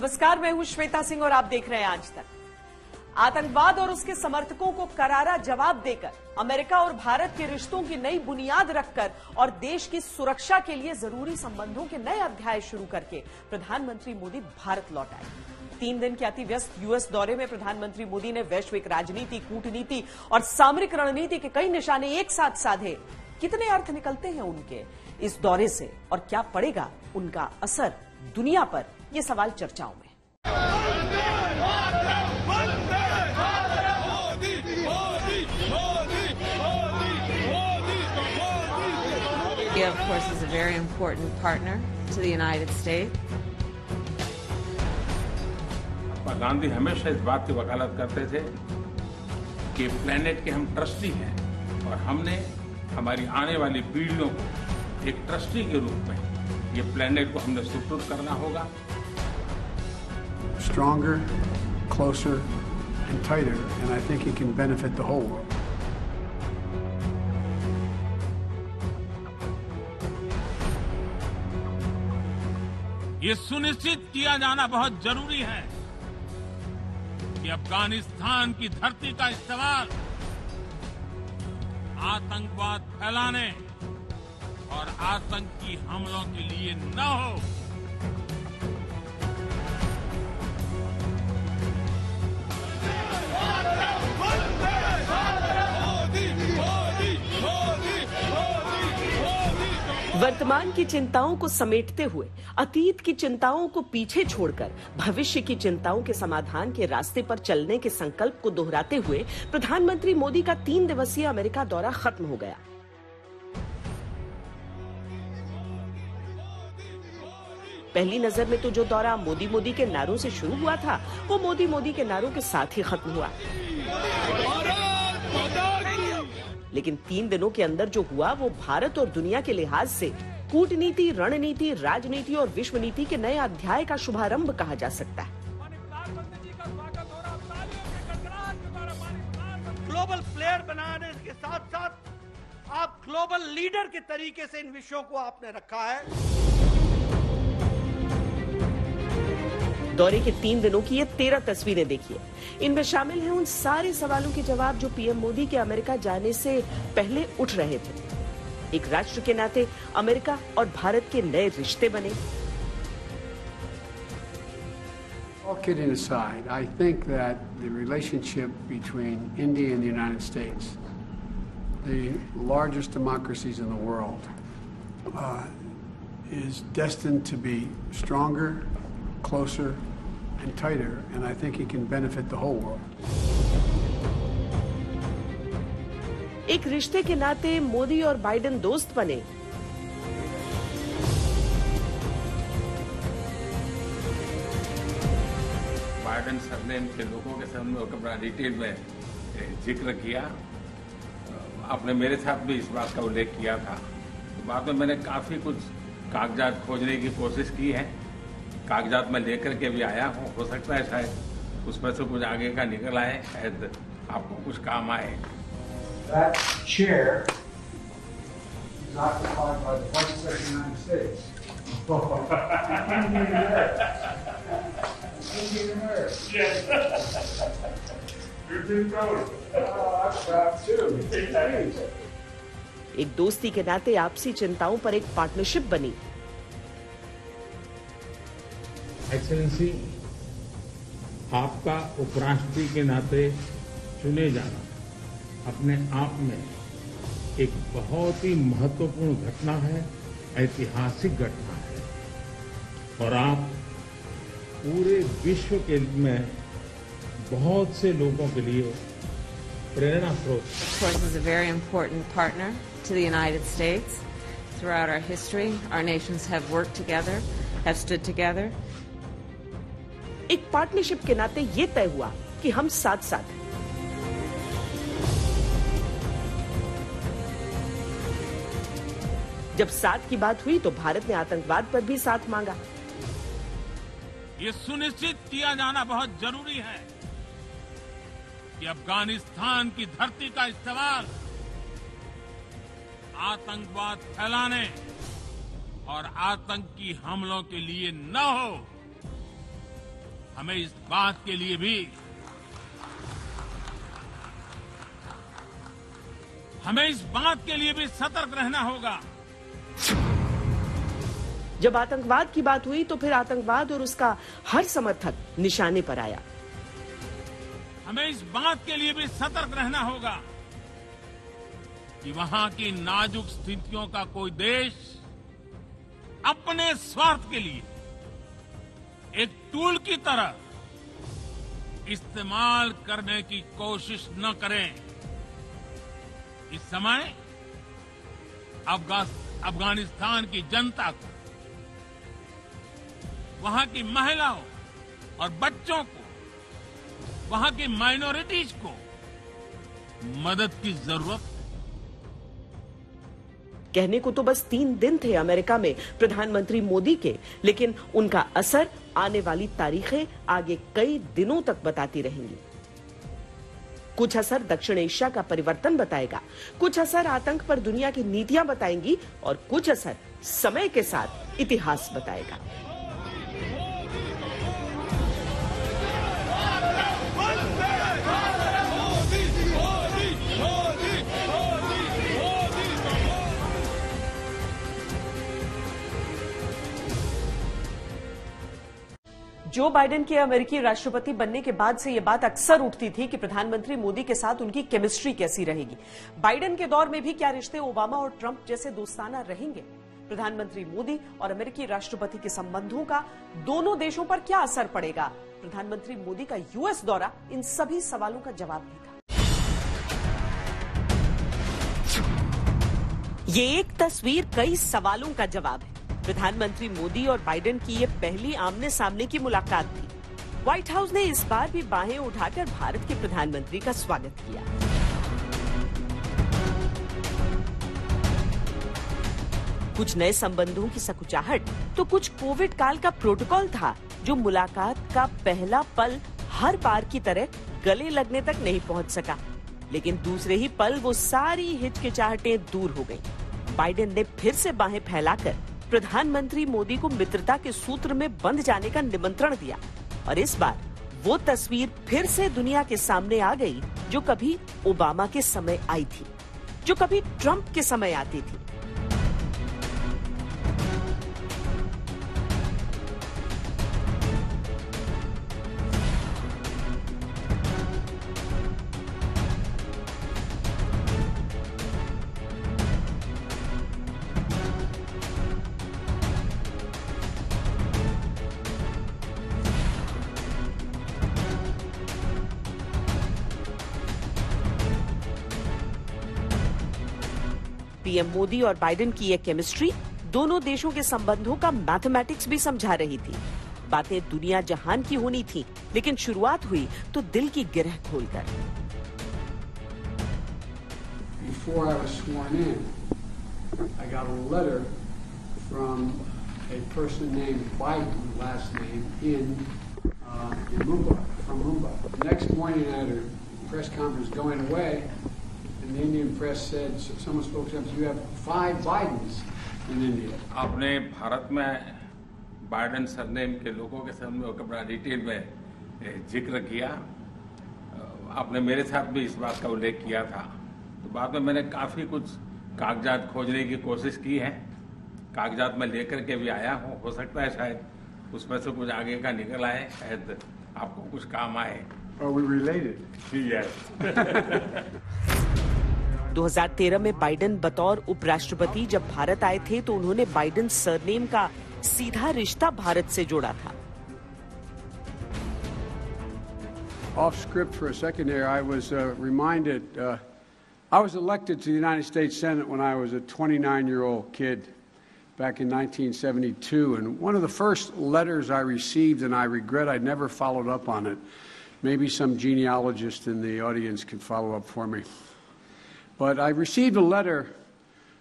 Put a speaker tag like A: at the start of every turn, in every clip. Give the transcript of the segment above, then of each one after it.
A: नमस्कार, मैं हूं श्वेता सिंह और आप देख रहे हैं आज तक। आतंकवाद और उसके समर्थकों को करारा जवाब देकर, अमेरिका और भारत के रिश्तों की नई बुनियाद रखकर और देश की सुरक्षा के लिए जरूरी संबंधों के नए अध्याय शुरू करके प्रधानमंत्री मोदी भारत लौट आए। 3 दिन के अति व्यस्त यूएस दौरे में प्रधानमंत्री मोदी ने वैश्विक राजनीति, कूटनीति और सामरिक रणनीति के कई निशाने एक साथ साधे। कितने अर्थ निकलते हैं उनके इस दौरे से और क्या पड़ेगा उनका असर दुनिया पर, ये सवाल चर्चाओं में।
B: India, of course, is a very important partner to the United States.
C: Gandhi हमेशा इस बात की वकालत करते थे कि प्लेनेट के हम ट्रस्टी हैं और हमने हमारी आने वाली पीढ़ियों को एक ट्रस्टी के रूप में ये प्लेनेट को हमने सुपुर्द करना होगा।
D: Stronger, closer, and tighter, and I think it can benefit the whole world.
C: ये सुनिश्चित किया जाना बहुत जरूरी है कि अफगानिस्तान की धरती का इस्तेमाल आतंकवाद फैलाने और आतंकी हमलों के लिए न हो।
A: वर्तमान की चिंताओं को समेटते हुए, अतीत की चिंताओं को पीछे छोड़कर भविष्य की चिंताओं के समाधान के रास्ते पर चलने के संकल्प को दोहराते हुए प्रधानमंत्री मोदी का 3 दिवसीय अमेरिका दौरा खत्म हो गया। पहली नजर में तो जो दौरा मोदी मोदी के नारों से शुरू हुआ था, वो मोदी मोदी के नारों के साथ ही खत्म हुआ। लेकिन 3 दिनों के अंदर जो हुआ वो भारत और दुनिया के लिहाज से कूटनीति, रणनीति, राजनीति और विश्व नीति के नए अध्याय का शुभारंभ कहा जा सकता है।
E: ग्लोबल प्लेयर बनाने के साथ साथ आप ग्लोबल लीडर के तरीके से इन विषयों को आपने रखा है।
A: दौरे के 3 दिनों की ये 13 तस्वीरें देखिए। इनमें शामिल हैं उन सारे सवालों के जवाब जो पीएम मोदी के अमेरिका जाने से पहले उठ रहे थे। एक राष्ट्र के नाते अमेरिका और भारत के नए रिश्ते बने।
D: All kidding aside, I think that the relationship between India and the United States, the largest democracies in the world, is destined to be stronger, closer and tighter, and I think it can benefit the whole world.
A: एक रिश्ते के नाते मोदी और Biden दोस्त बने।
C: Biden surname के लोगों के सामने बड़ा डिटेल में जिक्र किया। आपने मेरे साथ भी इस बात का उल्लेख किया था। बाद में मैंने काफी कुछ कागजात खोजने की कोशिश की है। कागजात में लेकर के भी आया हूँ। हो सकता है शायद उसमें से कुछ आगे का निकल आए, शायद आपको कुछ काम आए।
D: That chair is occupied by the Vice President of the United States. Indian American. Yes. You're too proud. Oh, I'm proud too.
A: एक दोस्ती के नाते आपसी चिंताओं पर एक पार्टनरशिप बनी।
F: एक्सेलेंसी, आपका उपराष्ट्रपति के नाते चुने जाना अपने आप में एक बहुत ही महत्वपूर्ण घटना है, ऐतिहासिक घटना है और आप पूरे विश्व के में बहुत से लोगों के लिए प्रेरणा स्रोत।
B: Of course, is a very important partner to the United States. Throughout our history, our nations have worked together, have stood together.
A: एक पार्टनरशिप के नाते ये तय हुआ कि हम साथ साथ हैं। जब साथ की बात हुई तो भारत ने आतंकवाद पर भी साथ मांगा।
C: ये सुनिश्चित किया जाना बहुत जरूरी है कि अफगानिस्तान की धरती का इस्तेमाल आतंकवाद फैलाने और आतंकी हमलों के लिए न हो।
F: हमें इस बात के लिए भी सतर्क रहना होगा।
A: जब आतंकवाद की बात हुई तो फिर आतंकवाद और उसका हर समर्थक निशाने पर आया।
F: हमें इस बात के लिए भी सतर्क रहना होगा कि वहां की नाजुक स्थितियों का कोई देश अपने स्वार्थ के लिए एक टूल की तरह इस्तेमाल करने की कोशिश न करें। इस समय अफगानिस्तान की जनता को, वहां की महिलाओं और बच्चों को, वहां की माइनॉरिटीज को मदद की जरूरत है।
A: कहने को तो बस 3 दिन थे अमेरिका में प्रधानमंत्री मोदी के, लेकिन उनका असर आने वाली तारीखें आगे कई दिनों तक बताती रहेंगी। कुछ असर दक्षिण एशिया का परिवर्तन बताएगा, कुछ असर आतंक पर दुनिया की नीतियां बताएंगी और कुछ असर समय के साथ इतिहास बताएगा। जो बाइडेन के अमेरिकी राष्ट्रपति बनने के बाद से यह बात अक्सर उठती थी कि प्रधानमंत्री मोदी के साथ उनकी केमिस्ट्री कैसी रहेगी। बाइडेन के दौर में भी क्या रिश्ते ओबामा और ट्रंप जैसे दोस्ताना रहेंगे? प्रधानमंत्री मोदी और अमेरिकी राष्ट्रपति के संबंधों का दोनों देशों पर क्या असर पड़ेगा? प्रधानमंत्री मोदी का यूएस दौरा इन सभी सवालों का जवाब भी था। ये एक तस्वीर कई सवालों का जवाब है। प्रधानमंत्री मोदी और बाइडेन की ये पहली आमने सामने की मुलाकात थी। व्हाइट हाउस ने इस बार भी बाहें उठाकर भारत के प्रधानमंत्री का स्वागत किया। कुछ नए संबंधों की सकुचाहट तो कुछ कोविड काल का प्रोटोकॉल था, जो मुलाकात का पहला पल हर बार की तरह गले लगने तक नहीं पहुंच सका। लेकिन दूसरे ही पल वो सारी हिचकिचाहटें दूर हो गईं। बाइडेन ने फिर से बाहें फैलाकर प्रधानमंत्री मोदी को मित्रता के सूत्र में बंध जाने का निमंत्रण दिया और इस बार वो तस्वीर फिर से दुनिया के सामने आ गई, जो कभी ओबामा के समय आई थी, जो कभी ट्रंप के समय आती थी। पीएम मोदी और बाइडेन की ये केमिस्ट्री दोनों देशों के संबंधों का मैथमेटिक्स भी समझा रही थी। बातें दुनिया जहान की होनी थी, लेकिन शुरुआत हुई तो दिल की गिरह खोलकर।
D: Before I was sworn in, I got a letter from a person named Biden, last name, in Mumbai, from Mumbai. The next morning I had a press conference going away. And the Indian press said, someone spoke to them, you have 5 Bidens in India.
C: आपने भारत में Biden surname के लोगों के सामने बड़ा detail में जिक्र किया। आपने मेरे साथ भी इस बात का उल्लेख किया था। तो बाद में मैंने काफ़ी कुछ कागजात खोजने की कोशिश की है। कागजात में लेकर के भी आया हूँ। हो सकता है शायद उसमें से कुछ आगे का निकल आए, शायद आपको कुछ काम आए।
D: Are we related?
C: Yes.
A: 2013 में बाइडेन बतौर उपराष्ट्रपति जब भारत आए थे तो उन्होंने बाइडेन सरनेम का सीधा रिश्ता भारत से जोड़ा था।
D: Off script for a second there, I was reminded, I was elected to the United States Senate when I was a 29-year-old kid back in 1972. And one of the first letters I received, and I regret I never followed up on it. Maybe some genealogist in the audience can follow up for me. But I received a letter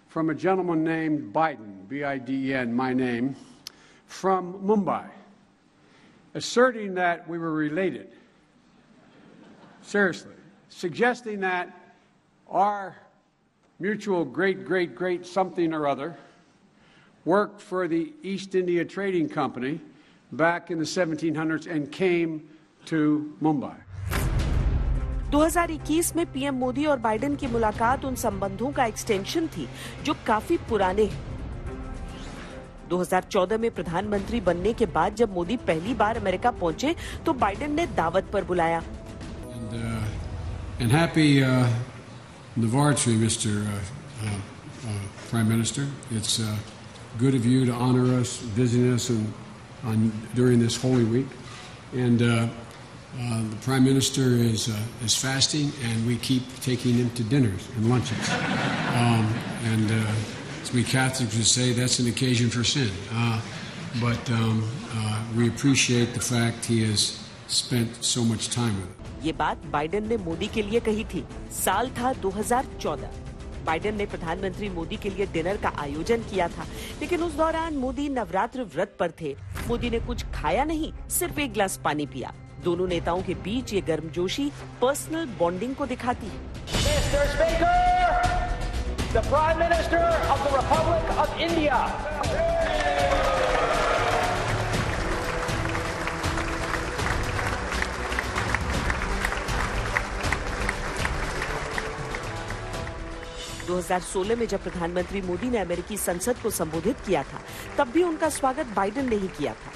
D: from a gentleman named Biden, B-I-D-E-N, my name, from Mumbai, asserting that we were related. Seriously. Suggesting that our mutual great something or other worked for the East India Trading Company, back in the 1700s and came to Mumbai.
A: 2021 में PM Modi और Biden की मुलाकात उन संबंधों का extension थी जो काफी पुराने हैं। 2014 में प्रधानमंत्री बनने के बाद जब मोदी पहली बार अमेरिका पहुंचे तो बाइडेन ने दावत पर बुलाया।
D: And happy Navratri, Mr. Prime Minister. It's good of you to honor us, visiting us during this Holy Week. And the Prime Minister is fasting, and we keep taking him to dinners and lunches. And as we Catholics would say, that's an occasion for sin. But we appreciate the fact he has spent so much time with us.
A: ये बात Biden ने मोदी के लिए कही थी। साल था 2014। Biden ने प्रधानमंत्री मोदी के लिए डिनर का आयोजन किया था, लेकिन उस दौरान मोदी नवरात्र व्रत पर थे। मोदी ने कुछ खाया नहीं, सिर्फ एक गिलास पानी पिया। दोनों नेताओं के बीच ये गर्मजोशी पर्सनल बॉन्डिंग को दिखाती है।
G: Mr. Speaker, the Prime Minister of the Republic of India.
A: दो 2016 में जब प्रधानमंत्री मोदी ने अमेरिकी संसद को संबोधित किया था, तब भी उनका स्वागत बाइडेन ने ही किया था।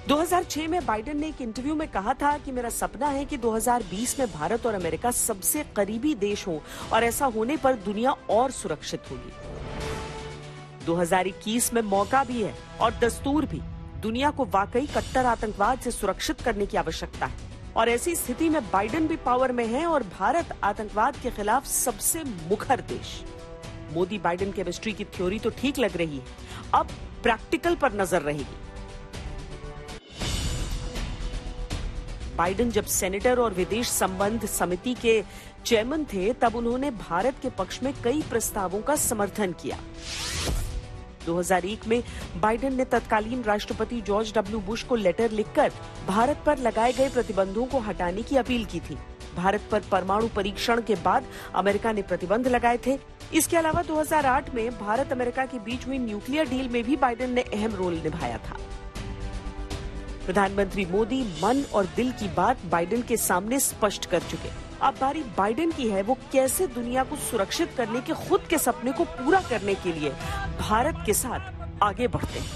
A: 2006 में बाइडेन ने एक इंटरव्यू में कहा था कि मेरा सपना है कि 2020 में भारत और अमेरिका सबसे करीबी देश हों और ऐसा होने पर दुनिया और सुरक्षित होगी। 2021 में मौका भी है और दस्तूर भी। दुनिया को वाकई कट्टर आतंकवाद से सुरक्षित करने की आवश्यकता है और ऐसी स्थिति में बाइडेन भी पावर में है और भारत आतंकवाद के खिलाफ सबसे मुखर देश। मोदी बाइडेन केमिस्ट्री की थ्योरी तो ठीक लग रही है, अब प्रैक्टिकल पर नजर रहेगी। बाइडेन जब सेनेटर और विदेश संबंध समिति के चेयरमैन थे, तब उन्होंने भारत के पक्ष में कई प्रस्तावों का समर्थन किया। 2001 में बाइडेन ने तत्कालीन राष्ट्रपति जॉर्ज डब्ल्यू बुश को लेटर लिखकर भारत पर लगाए गए प्रतिबंधों को हटाने की अपील की थी। भारत पर परमाणु परीक्षण के बाद अमेरिका ने प्रतिबंध लगाए थे। इसके अलावा 2008 में भारत अमेरिका के बीच हुई न्यूक्लियर डील में भी बाइडेन ने अहम रोल निभाया था। प्रधानमंत्री मोदी मन और दिल की बात बाइडेन के सामने स्पष्ट कर चुके। अब बारी बाइडेन की है, वो कैसे दुनिया को सुरक्षित करने के खुद के सपने को पूरा करने के लिए भारत के साथ आगे बढ़ते हैं।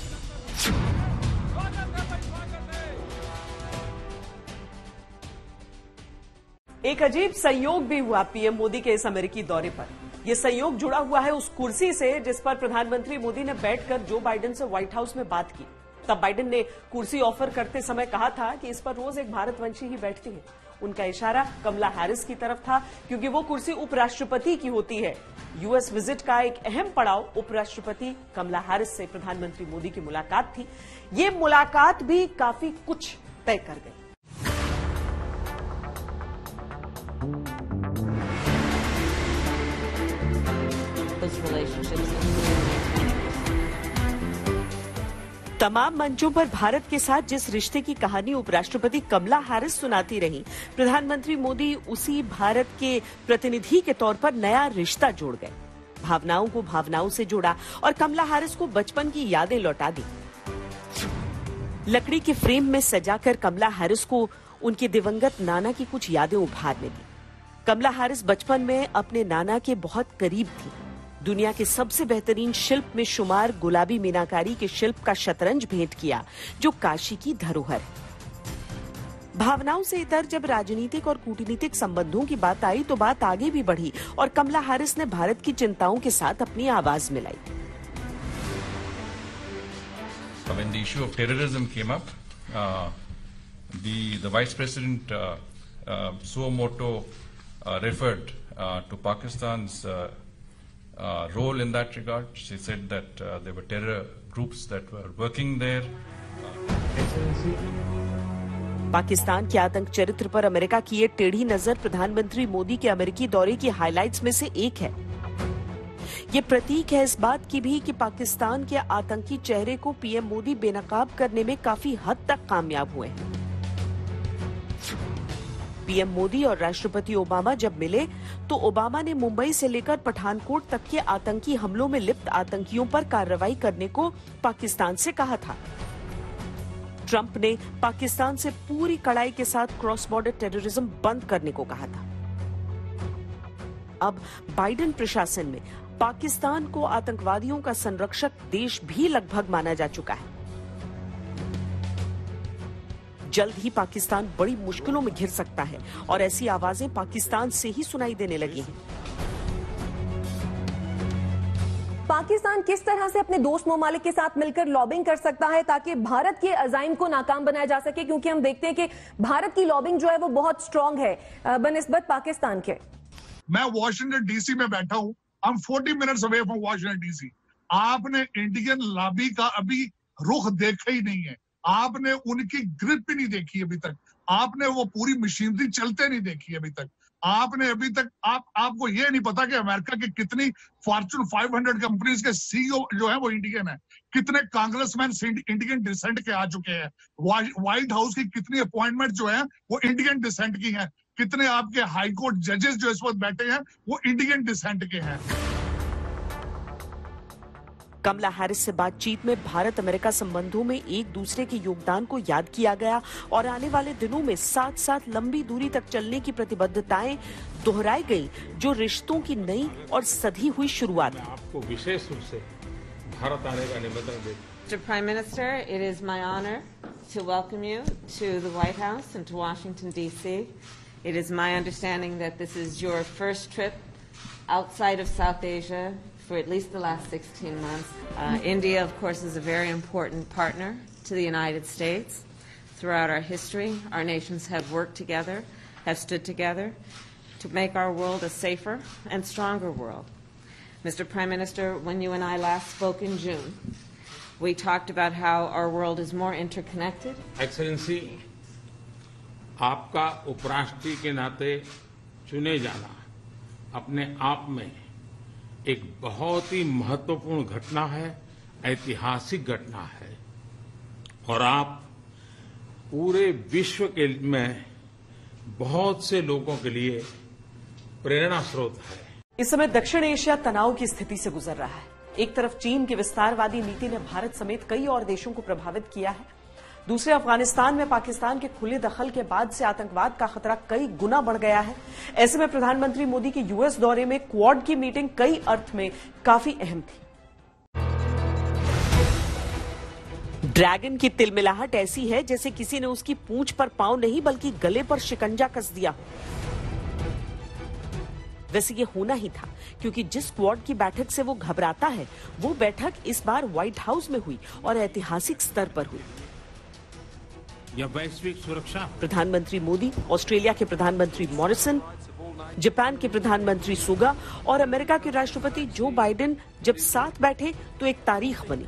A: एक अजीब संयोग भी हुआ पीएम मोदी के इस अमेरिकी दौरे पर। यह संयोग जुड़ा हुआ है उस कुर्सी से जिस पर प्रधानमंत्री मोदी ने बैठकर जो बाइडेन से व्हाइट हाउस में बात की। तब बाइडेन ने कुर्सी ऑफर करते समय कहा था कि इस पर रोज एक भारतवंशी ही बैठती है। उनका इशारा कमला हैरिस की तरफ था, क्योंकि वो कुर्सी उपराष्ट्रपति की होती है। यूएस विजिट का एक अहम पड़ाव उपराष्ट्रपति कमला हैरिस से प्रधानमंत्री मोदी की मुलाकात थी। ये मुलाकात भी काफी कुछ तय कर गई। तमाम मंचों पर भारत के साथ जिस रिश्ते की कहानी उपराष्ट्रपति कमला हैरिस सुनाती रही, प्रधानमंत्री मोदी उसी भारत के प्रतिनिधि के तौर पर नया रिश्ता जोड़ गए। भावनाओं को भावनाओं से जोड़ा और कमला हैरिस को बचपन की यादें लौटा दी। लकड़ी के फ्रेम में सजाकर कमला हैरिस को उनके दिवंगत नाना की कुछ यादें उभारने दी। कमला हैरिस बचपन में अपने नाना के बहुत करीब थी। दुनिया के सबसे बेहतरीन शिल्प में शुमार गुलाबी मीनाकारी के शिल्प का शतरंज भेंट किया, जो काशी की धरोहर है। भावनाओं से इतर जब राजनीतिक और कूटनीतिक संबंधों की बात आई तो बात आगे भी बढ़ी और कमला हैरिस ने भारत की चिंताओं के साथ अपनी आवाज मिलाई।
H: When the issue of terrorism came up, the Vice President suo motu referred to Pakistan's role in that regard. She said that there were terror groups that were working there.
A: Pakistan के आतंक चरित्र पर अमेरिका की ये टेढ़ी नजर प्रधानमंत्री मोदी के अमेरिकी दौरे की हाइलाइट्स में से एक है। ये प्रतीक है इस बात की भी कि पाकिस्तान के आतंकी चेहरे को पीएम मोदी बेनकाब करने में काफी हद तक कामयाब हुए हैं। पीएम मोदी और राष्ट्रपति ओबामा जब मिले तो ओबामा ने मुंबई से लेकर पठानकोट तक के आतंकी हमलों में लिप्त आतंकियों पर कार्रवाई करने को पाकिस्तान से कहा था। ट्रंप ने पाकिस्तान से पूरी कड़ाई के साथ क्रॉस बॉर्डर टेररिज्म बंद करने को कहा था। अब बाइडेन प्रशासन में पाकिस्तान को आतंकवादियों का संरक्षक देश भी लगभग माना जा चुका है। जल्द ही पाकिस्तान बड़ी मुश्किलों में घिर सकता है और ऐसी आवाजें पाकिस्तान से ही सुनाई देने लगी हैं।
I: पाकिस्तान किस तरह से अपने दोस्त ममालिक के साथ मिलकर लॉबिंग कर सकता है ताकि भारत के अज़ाइम को नाकाम बनाया जा सके, क्योंकि हम देखते हैं कि भारत की लॉबिंग जो है वो बहुत स्ट्रांग है बनिस्बत पाकिस्तान के।
J: मैं वॉशिंगटन डीसी में बैठा हूं, I'm 40 minutes away from Washington DC। आपने इंडियन लॉबी का अभी रुख देखा ही नहीं है, आपने उनकी ग्रिप ही नहीं देखी अभी तक, आपने वो पूरी मशीनरी चलते नहीं देखी अभी तक, आपने अभी तक आपको ये नहीं पता कि अमेरिका की कितनी फॉर्च्यून 500 कंपनीज के सीईओ जो है वो इंडियन है, कितने कांग्रेसमैन इंडियन डिसेंट के आ चुके हैं, व्हाइट हाउस की कितनी अपॉइंटमेंट जो है वो इंडियन डिसेंट की हैं, कितने आपके हाई कोर्ट जजेस जो इस वक्त बैठे हैं वो इंडियन डिसेंट के हैं।
A: कमला हैरिस से बातचीत में भारत अमेरिका संबंधों में एक दूसरे के योगदान को याद किया गया और आने वाले दिनों में साथ साथ लंबी दूरी तक चलने की प्रतिबद्धताएं दोहराई गई, जो रिश्तों की नई और सधी हुई शुरुआत है।
F: आपको विशेष रूप से भारत आने का निमंत्रण देता हूं।
B: Mr. Prime Minister, it is my honor to welcome you to the White House and to Washington, D.C. It is my understanding that this is your first trip outside of South Asia for at least the last 16 months. India, of course, is a very important partner to the United States. Throughout our history, our nations have worked together, have stood together to make our world a safer and stronger world. Mr. Prime Minister, when you and I last spoke in June, we talked about how our world is more interconnected.
F: Excellency, आपका उपराष्ट्रपति के नाते चुने जाना अपने आप में एक बहुत ही महत्वपूर्ण घटना है, ऐतिहासिक घटना है और आप पूरे विश्व के में बहुत से लोगों के लिए प्रेरणा स्रोत है।
A: इस समय दक्षिण एशिया तनाव की स्थिति से गुजर रहा है। एक तरफ चीन की विस्तारवादी नीति ने भारत समेत कई और देशों को प्रभावित किया है, दूसरे अफगानिस्तान में पाकिस्तान के खुले दखल के बाद से आतंकवाद का खतरा कई गुना बढ़ गया है। ऐसे में प्रधानमंत्री मोदी के यूएस दौरे में क्वाड की मीटिंग कई अर्थ में काफी अहम थी। ड्रैगन की तिलमिलाहट ऐसी है जैसे किसी ने उसकी पूंछ पर पांव नहीं बल्कि गले पर शिकंजा कस दिया। वैसे ये होना ही था, क्योंकि जिस क्वाड की बैठक से वो घबराता है वो बैठक इस बार व्हाइट हाउस में हुई और ऐतिहासिक स्तर पर हुई।
F: यह वैश्विक सुरक्षा,
A: प्रधानमंत्री मोदी, ऑस्ट्रेलिया के प्रधानमंत्री मॉरिसन, जापान के प्रधानमंत्री सुगा और अमेरिका के राष्ट्रपति जो बाइडेन जब साथ बैठे तो एक तारीख बनी,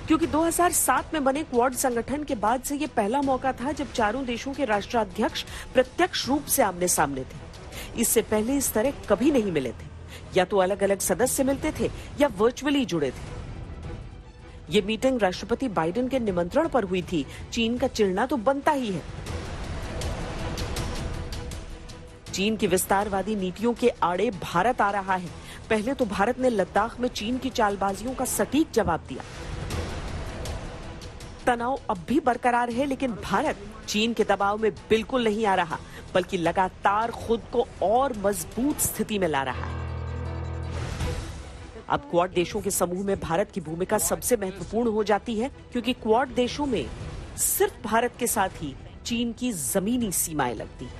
A: क्योंकि 2007 में बने क्वाड संगठन के बाद से ये पहला मौका था जब चारों देशों के राष्ट्राध्यक्ष प्रत्यक्ष रूप से आमने सामने थे। इससे पहले इस तरह कभी नहीं मिले थे, या तो अलग अलग सदस्य मिलते थे या वर्चुअली जुड़े थे। ये मीटिंग राष्ट्रपति बाइडेन के निमंत्रण पर हुई थी। चीन का चिढ़ना तो बनता ही है। चीन की विस्तारवादी नीतियों के आड़े भारत आ रहा है। पहले तो भारत ने लद्दाख में चीन की चालबाजियों का सटीक जवाब दिया। तनाव अब भी बरकरार है, लेकिन भारत चीन के दबाव में बिल्कुल नहीं आ रहा, बल्कि लगातार खुद को और मजबूत स्थिति में ला रहा है। अब क्वाड देशों के समूह में भारत की भूमिका सबसे महत्वपूर्ण हो जाती है, क्योंकि क्वाड देशों में सिर्फ भारत के साथ ही चीन की जमीनी सीमाएं लगती हैं।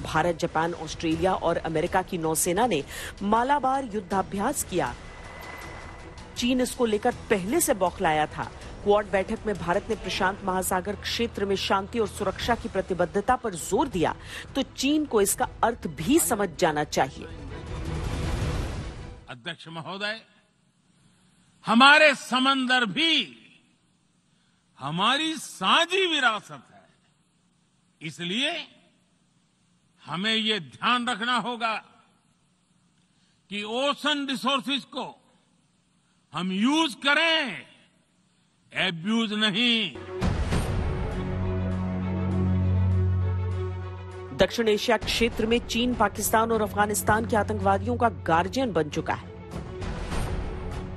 A: भारत, जापान, ऑस्ट्रेलिया और अमेरिका की नौसेना ने मालाबार युद्धाभ्यास किया। चीन इसको लेकर पहले से बौखलाया था। क्वाड बैठक में भारत ने प्रशांत महासागर क्षेत्र में शांति और सुरक्षा की प्रतिबद्धता पर जोर दिया, तो चीन को इसका अर्थ भी समझ जाना चाहिए।
F: अध्यक्ष महोदय, हमारे समंदर भी हमारी साझी विरासत है, इसलिए हमें ये ध्यान रखना होगा कि ओशन रिसोर्सेज को हम यूज करें, एब्यूज नहीं।
A: दक्षिण एशिया क्षेत्र में चीन, पाकिस्तान और अफगानिस्तान के आतंकवादियों का गार्जियन बन चुका है।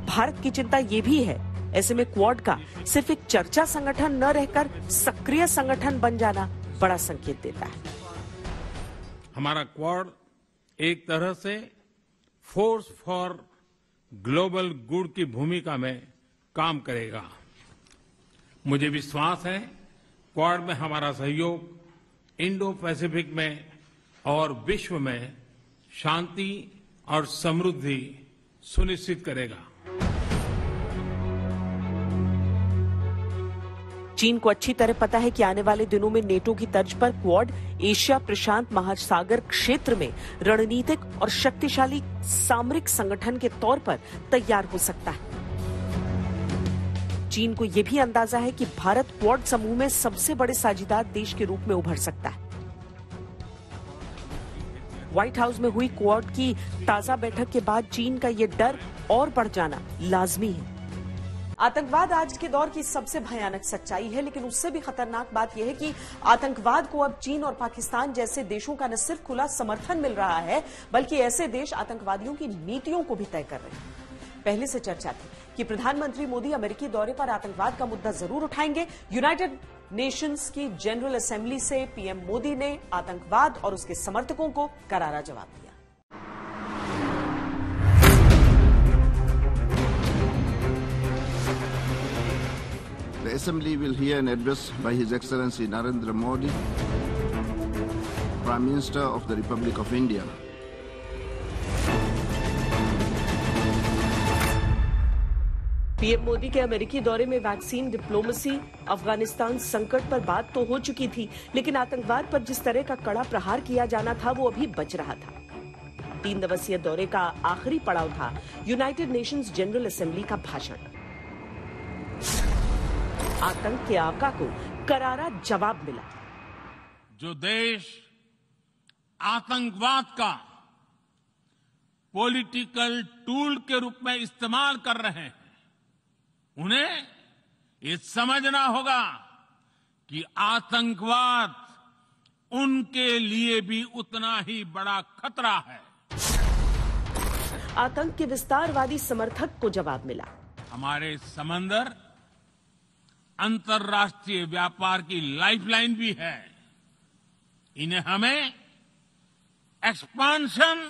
A: भारत की चिंता ये भी है, ऐसे में क्वाड का सिर्फ एक चर्चा संगठन न रहकर सक्रिय संगठन बन जाना बड़ा संकेत देता है।
F: हमारा क्वाड एक तरह से फोर्स फॉर ग्लोबल गुड की भूमिका में काम करेगा। मुझे विश्वास है क्वाड में हमारा सहयोग इंडो पैसिफिक में और विश्व में शांति और समृद्धि सुनिश्चित करेगा।
A: चीन को अच्छी तरह पता है कि आने वाले दिनों में नेटो की तर्ज पर क्वाड एशिया प्रशांत महासागर क्षेत्र में रणनीतिक और शक्तिशाली सामरिक संगठन के तौर पर तैयार हो सकता है। चीन को यह भी अंदाजा है कि भारत क्वाड समूह में सबसे बड़े साझेदार देश के रूप में उभर सकता है। व्हाइट हाउस में हुई क्वाड की ताजा बैठक के बाद चीन का यह डर और बढ़ जाना लाजमी है। आतंकवाद आज के दौर की सबसे भयानक सच्चाई है, लेकिन उससे भी खतरनाक बात यह है कि आतंकवाद को अब चीन और पाकिस्तान जैसे देशों का न सिर्फ खुला समर्थन मिल रहा है, बल्कि ऐसे देश आतंकवादियों की नीतियों को भी तय कर रहे हैं। पहले से चर्चा थी कि प्रधानमंत्री मोदी अमेरिकी दौरे पर आतंकवाद का मुद्दा जरूर उठाएंगे। यूनाइटेड नेशंस की जनरल असेंबली से पीएम मोदी ने आतंकवाद और उसके समर्थकों को करारा जवाब दिया।
K: The Assembly will hear an address by His Excellency Narendra Modi, Prime Minister of the Republic of India.
A: PM Modi के अमेरिकी दौरे में वैक्सीन, डिप्लोमेसी, अफगानिस्तान संकट पर बात तो हो चुकी थी, लेकिन आतंकवाद पर जिस तरह का कड़ा प्रहार किया जाना था वो अभी बच रहा था। 3 दिवसीय दौरे का आखिरी पड़ाव था यूनाइटेड नेशंस जनरल असेंबली का भाषण। आतंक के आका को करारा जवाब मिला।
F: जो देश आतंकवाद का पॉलिटिकल टूल के रूप में इस्तेमाल कर रहे हैं, उन्हें ये समझना होगा कि आतंकवाद उनके लिए भी उतना ही बड़ा खतरा है।
A: आतंक के विस्तारवादी समर्थक को जवाब मिला।
F: हमारे समंदर अंतर्राष्ट्रीय व्यापार की लाइफलाइन भी है। इन्हें हमें एक्सपांशन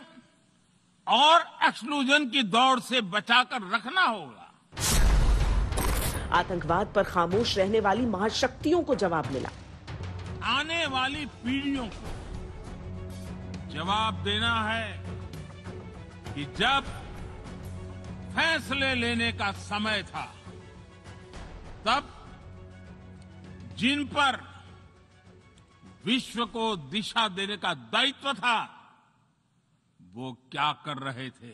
F: और एक्सक्लूजन की दौड़ से बचाकर रखना होगा।
A: आतंकवाद पर खामोश रहने वाली महाशक्तियों को जवाब मिला।
F: आने वाली पीढ़ियों को जवाब देना है कि जब फैसले लेने का समय था, तब जिन पर विश्व को दिशा देने का दायित्व था, वो क्या कर रहे थे।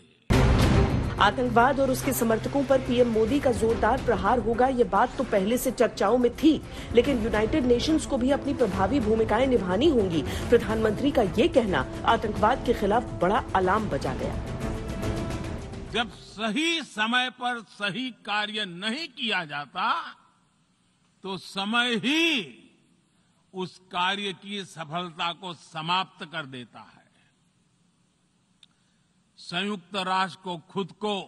A: आतंकवाद और उसके समर्थकों पर पीएम मोदी का जोरदार प्रहार होगा, ये बात तो पहले से चर्चाओं में थी, लेकिन यूनाइटेड नेशंस को भी अपनी प्रभावी भूमिकाएं निभानी होंगी। प्रधानमंत्री का ये कहना आतंकवाद के खिलाफ बड़ा अलार्म बजा गया।
F: जब सही समय पर सही कार्य नहीं किया जाता, तो समय ही उस कार्य की सफलता को समाप्त कर देता है। संयुक्त राष्ट्र को खुद को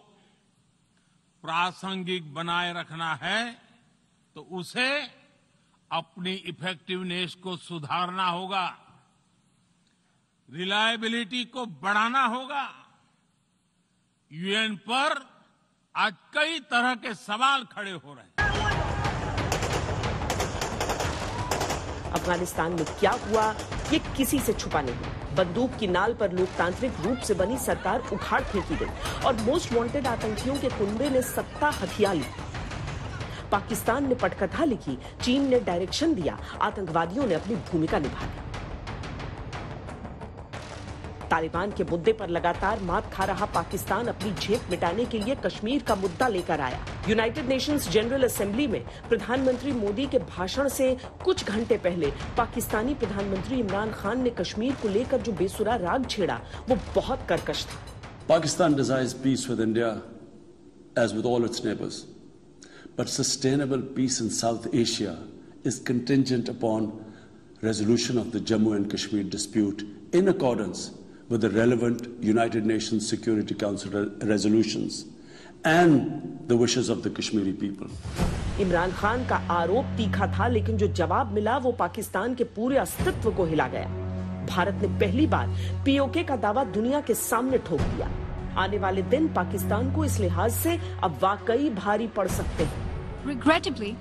F: प्रासंगिक बनाए रखना है, तो उसे अपनी इफेक्टिवनेस को सुधारना होगा, रिलायबिलिटी को बढ़ाना होगा। यूएन पर आज कई तरह के सवाल खड़े हो रहे हैं।
A: अफगानिस्तान में क्या हुआ, ये किसी से छुपा नहीं। बंदूक की नाल पर लोकतांत्रिक रूप से बनी सरकार उखाड़ फेंकी गई और मोस्ट वांटेड आतंकियों के कुनबे ने सत्ता हथिया ली। पाकिस्तान ने पटकथा लिखी, चीन ने डायरेक्शन दिया, आतंकवादियों ने अपनी भूमिका निभाई। तालिबान के मुद्दे पर लगातार मात खा रहा पाकिस्तान अपनी झेप मिटाने के लिए कश्मीर का मुद्दा लेकर आया। यूनाइटेड नेशंस जनरल असेंबली में प्रधानमंत्री मोदी के भाषण से कुछ घंटे पहले पाकिस्तानी प्रधानमंत्री इमरान खान ने कश्मीर को लेकर जो बेसुरा राग छेड़ा, वो बहुत कर्कश था।
L: Pakistan desires peace with India as with all its neighbors, but sustainable peace in South Asia is contingent upon resolution of the Jammu and Kashmir dispute in accordance with the relevant United Nations Security Council resolutions and the wishes of the Kashmiri people.
A: Imran Khan का आरोप तीखा था, लेकिन जो जवाब मिला वो पाकिस्तान के पूरे अस्तित्व को हिला गया। भारत ने पहली बार पीओके का दावा दुनिया के सामने ठोक दिया। आने वाले दिन पाकिस्तान को इस लिहाज से अब वाकई भारी पड़ सकते हैं।
M: Regrettably,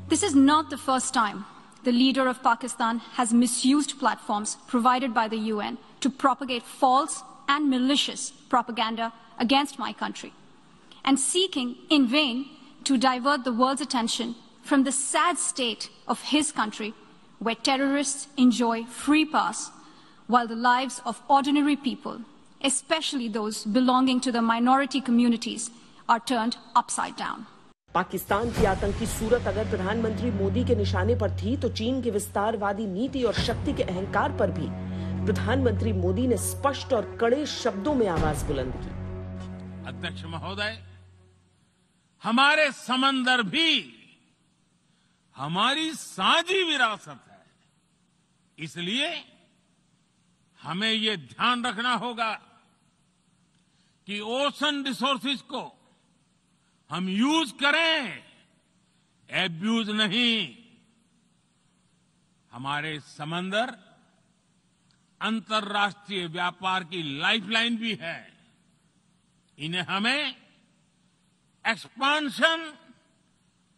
M: this is not the first time the leader of Pakistan has misused platforms provided by the UN to propagate false and malicious propaganda against my country, and seeking in vain to divert the world's attention from the sad state of his country, where terrorists enjoy free pass while the lives of ordinary people, especially those belonging to the minority communities, are turned upside down.
A: Pakistan की आतंकी सूरत अगर प्रधानमंत्री मोदी के निशाने पर थी, तो चीन की विस्तारवादी नीति और शक्ति के अहंकार पर भी प्रधानमंत्री मोदी ने स्पष्ट और कड़े शब्दों में आवाज बुलंद की।
F: अध्यक्ष महोदय, हमारे समंदर भी हमारी साझी विरासत है, इसलिए हमें ये ध्यान रखना होगा कि ओशन रिसोर्सेज को हम यूज करें, एब्यूज नहीं। हमारे समंदर अंतर्राष्ट्रीय व्यापार की लाइफलाइन भी है, इन्हें हमें एक्सपांशन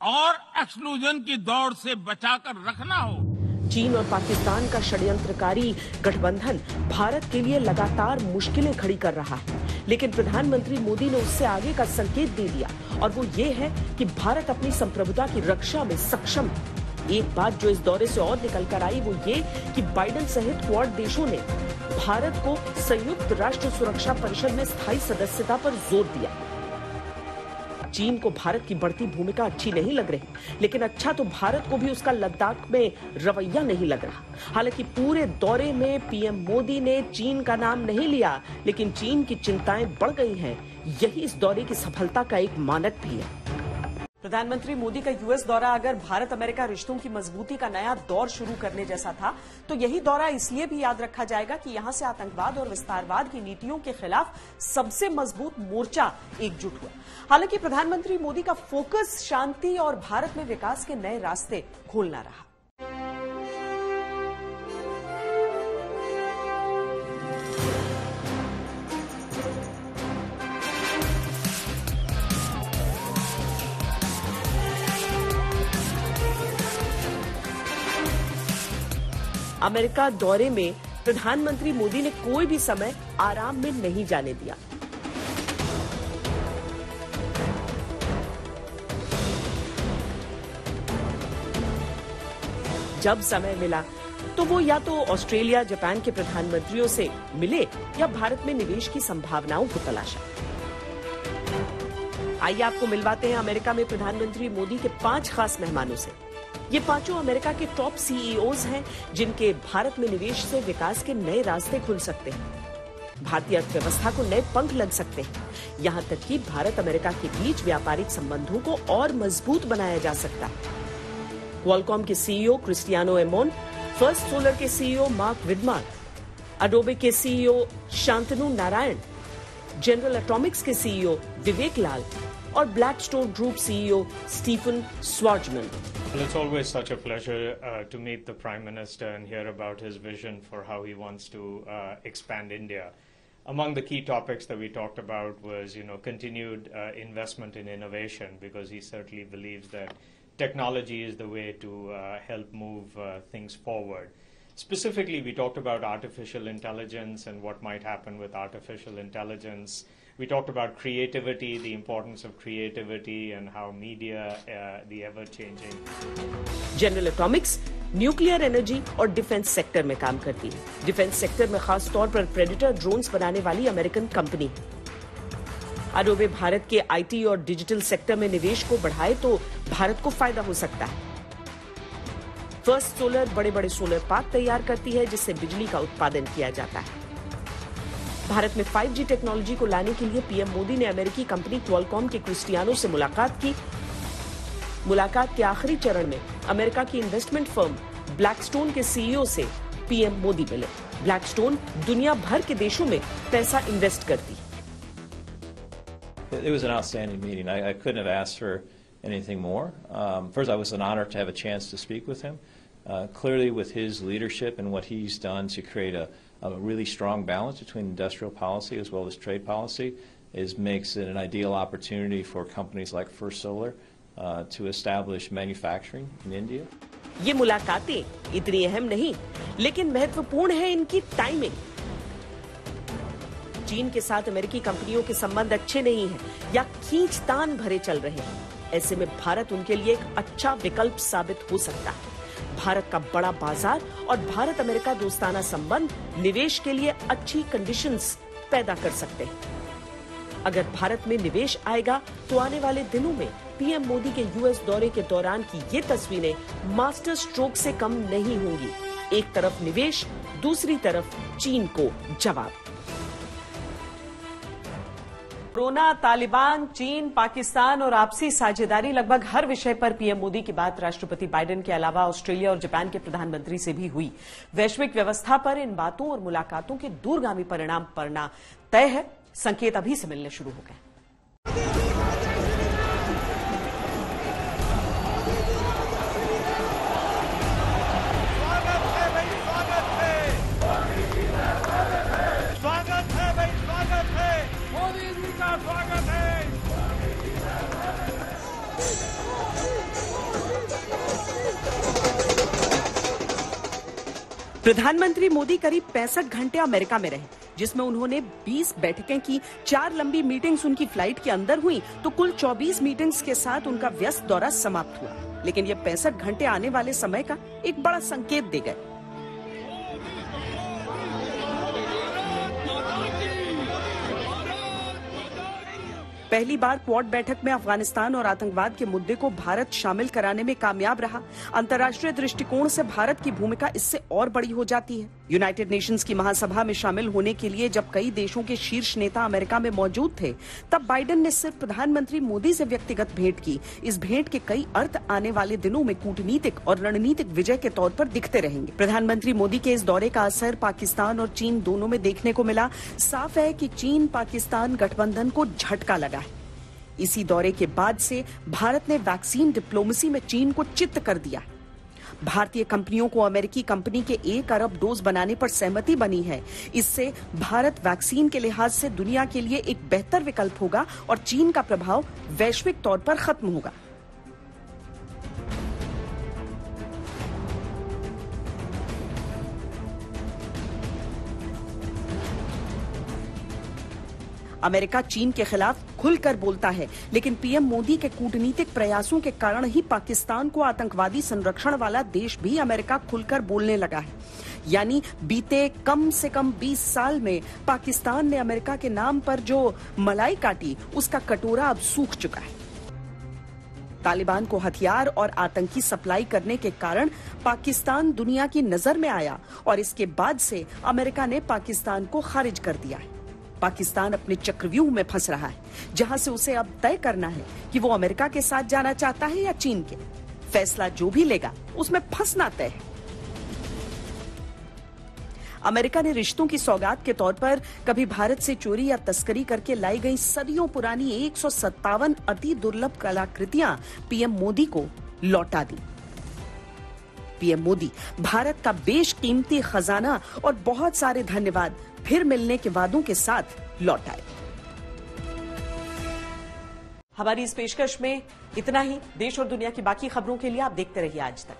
F: और एक्सक्लूजन की दौड़ से बचाकर रखना हो।
A: चीन और पाकिस्तान का षड्यंत्रकारी गठबंधन भारत के लिए लगातार मुश्किलें खड़ी कर रहा है, लेकिन प्रधानमंत्री मोदी ने उससे आगे का संकेत दे दिया, और वो ये है कि भारत अपनी संप्रभुता की रक्षा में सक्षम है। एक बात जो इस दौरे से और निकल कर आई वो ये कि बाइडेन सहित क्वाड देशों ने भारत को संयुक्त राष्ट्र सुरक्षा परिषद में स्थायी सदस्यता पर जोर दिया। चीन को भारत की बढ़ती भूमिका अच्छी नहीं लग रही, लेकिन अच्छा तो भारत को भी उसका लद्दाख में रवैया नहीं लग रहा। हालांकि पूरे दौरे में पीएम मोदी ने चीन का नाम नहीं लिया, लेकिन चीन की चिंताएं बढ़ गई हैं। यही इस दौरे की सफलता का एक मानक भी है। प्रधानमंत्री मोदी का यूएस दौरा अगर भारत अमेरिका रिश्तों की मजबूती का नया दौर शुरू करने जैसा था, तो यही दौरा इसलिए भी याद रखा जाएगा कि यहां से आतंकवाद और विस्तारवाद की नीतियों के खिलाफ सबसे मजबूत मोर्चा एकजुट हुआ। हालांकि प्रधानमंत्री मोदी का फोकस शांति और भारत में विकास के नए रास्ते खोलना रहा। अमेरिका दौरे में प्रधानमंत्री मोदी ने कोई भी समय आराम में नहीं जाने दिया। जब समय मिला तो वो या तो ऑस्ट्रेलिया, जापान के प्रधानमंत्रियों से मिले या भारत में निवेश की संभावनाओं को तलाशा। आइए आपको मिलवाते हैं अमेरिका में प्रधानमंत्री मोदी के 5 खास मेहमानों से। ये पांचों अमेरिका के टॉप सीईओज हैं, जिनके भारत में निवेश से विकास के नए रास्ते खुल सकते हैं, भारतीय अर्थव्यवस्था को नए पंख लग सकते हैं, यहां तक कि भारत अमेरिका के बीच व्यापारिक संबंधों को और मजबूत बनाया जा सकता है। क्वालकॉम के CEO Cristiano Amon, First Solar के सीईओ मार्क विडमार, अडोबे के CEO Shantanu Narayen, General Atomics के सीईओ विवेक लाल और Blackstone Group CEO Stephen Schwarzman.
N: Well, it's always such a pleasure to meet the Prime Minister and hear about his vision for how he wants to expand India. Among the key topics that we talked about was, continued investment in innovation, because he certainly believes that technology is the way to help move things forward. Specifically, we talked about artificial intelligence and what might happen with artificial intelligence. We talked about creativity, the importance of creativity and how media, the ever-changing.
A: General Atomics nuclear energy और defence sector में काम करती है। Defence sector में खास तौर पर predator drones बनाने वाली अमेरिकन कंपनी है। अडोबे भारत के आईटी और डिजिटल सेक्टर में निवेश को बढ़ाए तो भारत को फायदा हो सकता है। फर्स्ट सोलर बड़े बड़े सोलर पार्क तैयार करती है, जिससे बिजली का उत्पादन किया जाता है। भारत में 5G टेक्नोलॉजी को लाने के लिए पीएम मोदी ने अमेरिकी कंपनी क्वालकॉम के क्रिस्टियानो से मुलाकात की। मुलाकात के आखिरी चरण में अमेरिका की इन्वेस्टमेंट फर्म ब्लैकस्टोन के सीईओ से पीएम मोदी मिले। ब्लैकस्टोन दुनिया भर के देशों में पैसा इन्वेस्ट करती है।
O: It was an outstanding meeting. I couldn't have asked for anything more. First, I was an honor to have a chance to speak with him. Clearly, with his leadership and what he's done to create a really strong balance between industrial policy as well as trade policy, makes it an ideal opportunity for companies like First Solar to establish manufacturing in India.
A: ये मुलाकातें इतनी अहम नहीं, लेकिन महत्वपूर्ण है इनकी timing. चीन के साथ अमेरिकी कंपनियों के संबंध अच्छे नहीं हैं या खींचतान भरे चल रहे हैं। ऐसे में भारत उनके लिए एक अच्छा विकल्प साबित हो सकता है। भारत का बड़ा बाजार और भारत अमेरिका दोस्ताना संबंध निवेश के लिए अच्छी कंडीशंस पैदा कर सकते हैं। अगर भारत में निवेश आएगा तो आने वाले दिनों में पीएम मोदी के यूएस दौरे के दौरान की ये तस्वीरें मास्टर स्ट्रोक से कम नहीं होंगी। एक तरफ निवेश, दूसरी तरफ चीन को जवाब। कोरोना, तालिबान, चीन, पाकिस्तान और आपसी साझेदारी, लगभग हर विषय पर पीएम मोदी की बात राष्ट्रपति बाइडेन के अलावा ऑस्ट्रेलिया और जापान के प्रधानमंत्री से भी हुई। वैश्विक व्यवस्था पर इन बातों और मुलाकातों के दूरगामी परिणाम पड़ना तय है। संकेत अभी से मिलने शुरू हो गए। प्रधानमंत्री मोदी करीब 65 घंटे अमेरिका में रहे, जिसमें उन्होंने 20 बैठकें की। 4 लंबी मीटिंग्स उनकी फ्लाइट के अंदर हुई तो कुल 24 मीटिंग्स के साथ उनका व्यस्त दौरा समाप्त हुआ। लेकिन ये 65 घंटे आने वाले समय का एक बड़ा संकेत दे गए। पहली बार क्वाड बैठक में अफगानिस्तान और आतंकवाद के मुद्दे को भारत शामिल कराने में कामयाब रहा। अंतर्राष्ट्रीय दृष्टिकोण से भारत की भूमिका इससे और बड़ी हो जाती है। यूनाइटेड नेशंस की महासभा में शामिल होने के लिए जब कई देशों के शीर्ष नेता अमेरिका में मौजूद थे, तब बाइडेन ने सिर्फ प्रधानमंत्री मोदी से व्यक्तिगत भेंट की। इस भेंट के कई अर्थ आने वाले दिनों में कूटनीतिक और रणनीतिक विजय के तौर पर दिखते रहेंगे। प्रधानमंत्री मोदी के इस दौरे का असर पाकिस्तान और चीन दोनों में देखने को मिला। साफ है कि चीन पाकिस्तान गठबंधन को झटका लगा है। इसी दौरे के बाद से भारत ने वैक्सीन डिप्लोमेसी में चीन को चित्त कर दिया। भारतीय कंपनियों को अमेरिकी कंपनी के 1 अरब डोज बनाने पर सहमति बनी है। इससे भारत वैक्सीन के लिहाज से दुनिया के लिए एक बेहतर विकल्प होगा और चीन का प्रभाव वैश्विक तौर पर खत्म होगा। अमेरिका चीन के खिलाफ खुलकर बोलता है, लेकिन पीएम मोदी के कूटनीतिक प्रयासों के कारण ही पाकिस्तान को आतंकवादी संरक्षण वाला देश भी अमेरिका खुलकर बोलने लगा है। यानी बीते कम से कम 20 साल में पाकिस्तान ने अमेरिका के नाम पर जो मलाई काटी, उसका कटोरा अब सूख चुका है। तालिबान को हथियार और आतंकी सप्लाई करने के कारण पाकिस्तान दुनिया की नजर में आया और इसके बाद से अमेरिका ने पाकिस्तान को खारिज कर दिया है। पाकिस्तान अपने चक्रव्यूह में फंस रहा है, जहां से उसे अब तय करना है कि वो अमेरिका के साथ जाना चाहता है या चीन के। फैसला जो भी लेगा उसमें फंसना तय है। अमेरिका ने रिश्तों की सौगात के तौर पर कभी भारत से चोरी या तस्करी करके लाई गई सदियों पुरानी 157 अति दुर्लभ कलाकृतियां पीएम मोदी को लौटा दी। पीएम मोदी भारत का बेशकीमती खजाना और बहुत सारे धन्यवाद फिर मिलने के वादों के साथ लौट आए। हमारी इस पेशकश में इतना ही। देश और दुनिया की बाकी खबरों के लिए आप देखते रहिए आज तक।